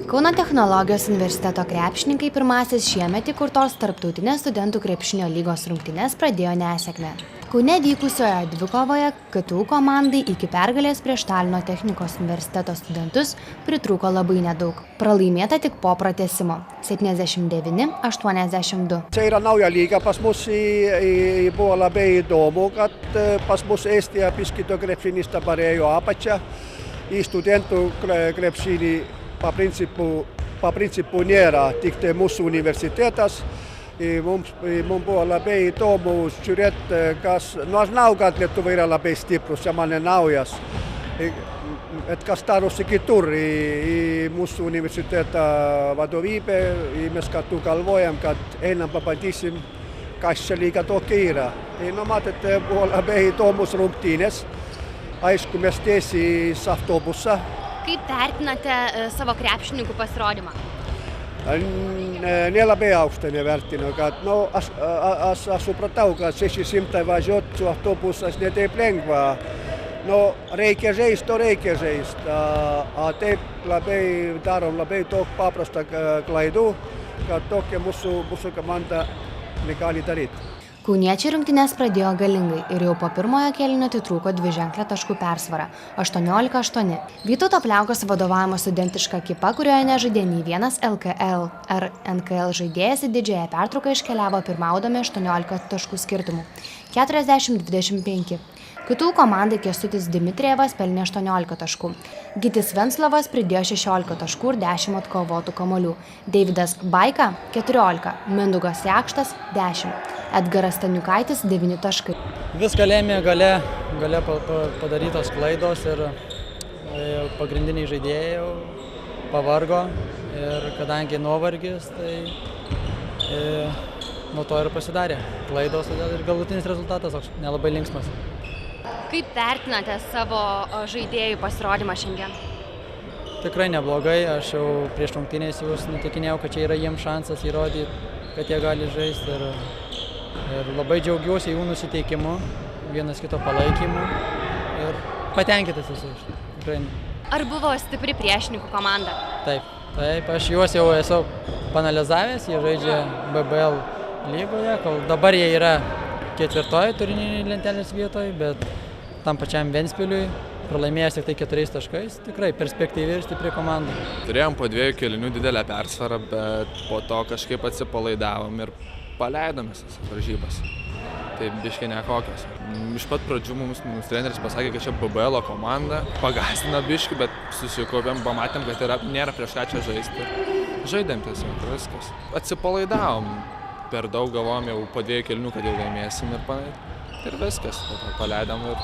Kauno technologijos universiteto krepšininkai pirmasis šiemet įkurtos tarptautinės studentų krepšinio lygos rungtynes pradėjo nesėkmę. Kaune vykusioje dvikovoje KTU komandai iki pergalės prieš Talino technikos universiteto studentus pritrūko labai nedaug. Pralaimėta tik po pratęsimo – 79–82. Se yra nauja lyga pas mus buvo labai įdomu, kad pas mus Estija piskito krepšinistä parėjo apačia. Į studentų krepšinį pa principu nėra tik tai mūsų universitetas. Mums buvo labai įdomu žiūrėti, kas, aš žinau, kad Lietuva yra labai stiprus ja man naujas. Kas darosi kitur į mūsų universitetą vadovybę, mes kartu galvojam, kad einam pabandysim, kas čia lyga tokia yra. No matėte, buvo labai įdomus rungtynės. Aišku, mes tiesiai į autobusą. Kaip vertinate savo krepšininkų pasirodymą? Nelabai aukštai nevertinu, kad aš supratau, kad 600 važiuoti su autobusas ne taip lengva. Reikia žaisti, reikia žaisti. Taip darom labai daug paprastą klaidų, kad tokia mūsų komanda negali daryti. Kauniečiai rungtynes pradėjo galingai ir jau po pirmojo kėlinio atitrūko dviženklę taškų persvarą – 18–8. Vytauto Pliaukos vadovaujama studentiška ekipa, kurioje nežaidė nei vienas LKL ar NKL žaidėjas, į didžiąją pertrauką iškeliavo pirmaudami 18 taškų skirtumų – 40–25. KTU komandai Kęstutis Dimitrievas pelnė 18 taškų. Gytis Venclovas pridėjo 16 taškų ir 10 atkovotų kamuolių. Deividas Baika – 14, Mindaugas Jakštas – 10. Edgaras Staniukaitis – 9 taškai. Viską lėmė gale padarytos klaidos ir pagrindiniai žaidėjai pavargo. Ir kadangi nuovargis, tai nuo to ir pasidarė klaidos ir galutinis rezultatas nelabai linksmas. Kaip vertinate savo žaidėjų pasirodymą šiandien? Tikrai neblogai. Aš jau prieš rungtynės jūs nutikinėjau, kad čia yra jiems šansas įrodyti, kad jie gali žaisti. Ir labai džiaugiuosi jų nusiteikimu, vienas kito palaikymu ir patenkintas esu. Tikrai. Ar buvo stipri priešininkų komanda? Taip, aš juos jau esu panalizavęs, jie žaidžia BBL lygoje, kol dabar jie yra 4. turnyrinėje lentelės vietoje, bet tam pačiam Ventspiliui pralaimėjęs tik tai 4 taškais, tikrai perspektyvi ir stipri komanda. Turėjom po 2 kėlinių didelę persvarą, bet po to kažkaip atsipalaidavom ir paleidom visas varžybas. Tai biškai nekokios. Iš pat pradžių mums treneris pasakė, kad čia BBL komanda, pagąsdino biškį, bet susikaupėm, pamatėm, kad nėra prieš ką čia žaisti. Žaidėm tiesiog, viskas. Atsipalaidavom. Per daug galvom jau po 2 kėlinių, kad jau laimėsim ir viskas. Paleidom ir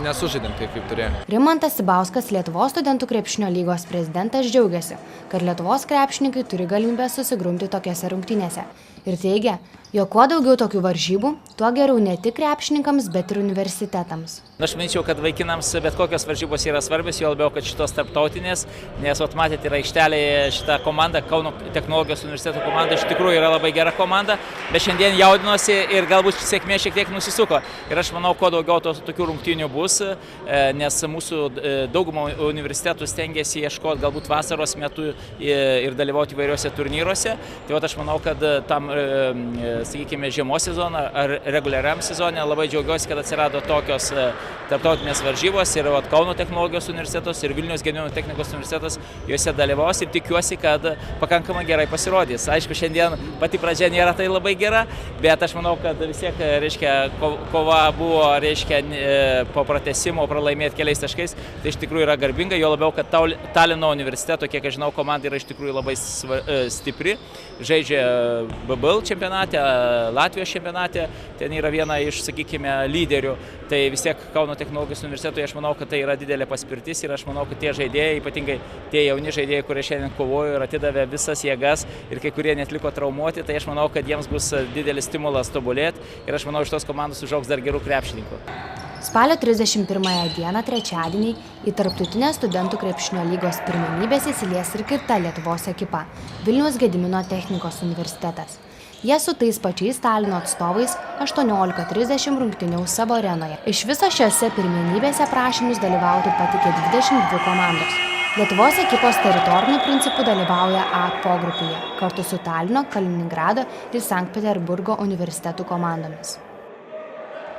nesužaidėm taip, kaip turėjom. Rimantas Sibauskas, Lietuvos studentų krepšinio lygos prezidentas, džiaugiasi, kad Lietuvos krepšininkai turi galimybę susigrumti tokiose rungtynėse. Ir teigia, jog kuo daugiau tokių varžybų, tuo geriau ne tik krepšininkams, bet ir universitetams. Aš manyčiau, kad vaikinams bet kokios varžybos yra svarbios, jo labiau, kad šitos tarptautinės, nes matėte, yra aikštelėje šita komanda, Kauno technologijos universiteto komanda, iš tikrųjų yra labai gera komanda, bet šiandien jaudinosi ir galbūt sėkmė šiek tiek nusisuko. Ir aš manau, kuo daugiau tokių rungtynių bus, nes mūsų daugumą universitetų stengiasi ieškoti galbūt vasaros metu ir dalyvauti įvairiuose turnyruose. Tai aš manau, kad tam, sakykime, žiemos sezoną ar reguliariam sezone labai džiaugiuosi, kad atsirado tokios tarptautinės varžybos ir Kauno technologijos universitetas ir Vilniaus Gedimino technikos universitetas juose dalyvaus ir tikiuosi, kad pakankamai gerai pasirodys. Aišku, šiandien pati pradžia nėra tai labai gera, bet aš manau, kad vis tiek, kova buvo, po pratęsimo pralaimėti keliais taškais, tai iš tikrųjų yra garbinga, jo labiau, kad Talino universiteto, kiek aš žinau, komanda yra iš tikrųjų labai stipri, žaidžia BBL čempionate, Latvijos čempionate, ten yra viena iš, sakykime, lyderių, tai vis tiek Kauno technologijos universitetoje aš manau, kad tai yra didelė paspirtis ir aš manau, kad tie žaidėjai, ypatingai tie jauni žaidėjai, kurie šiandien kovojo ir atidavė visas jėgas ir kai kurie net liko traumuoti, tai aš manau, kad jiems bus didelis stimulas tobulėti ir aš manau, iš tos komandos užaugs dar gerų krepšininkų. Spalio 31 dieną trečiadienį į tarptautinės studentų krepšinio lygos pirmenybės įsilies ir kita Lietuvos ekipa – Vilniaus Gedimino technikos universitetas. Jie su tais pačiais Talino atstovais 18:30 rungtyniaus savo arenoje. Iš viso šiose pirmenybėse prašymus dalyvauti pateikė 22 komandos. Lietuvos ekipos teritoriniu principu dalyvauja A pogrupėje kartu su Talino, Kaliningrado ir Sankt Peterburgo universitetų komandomis.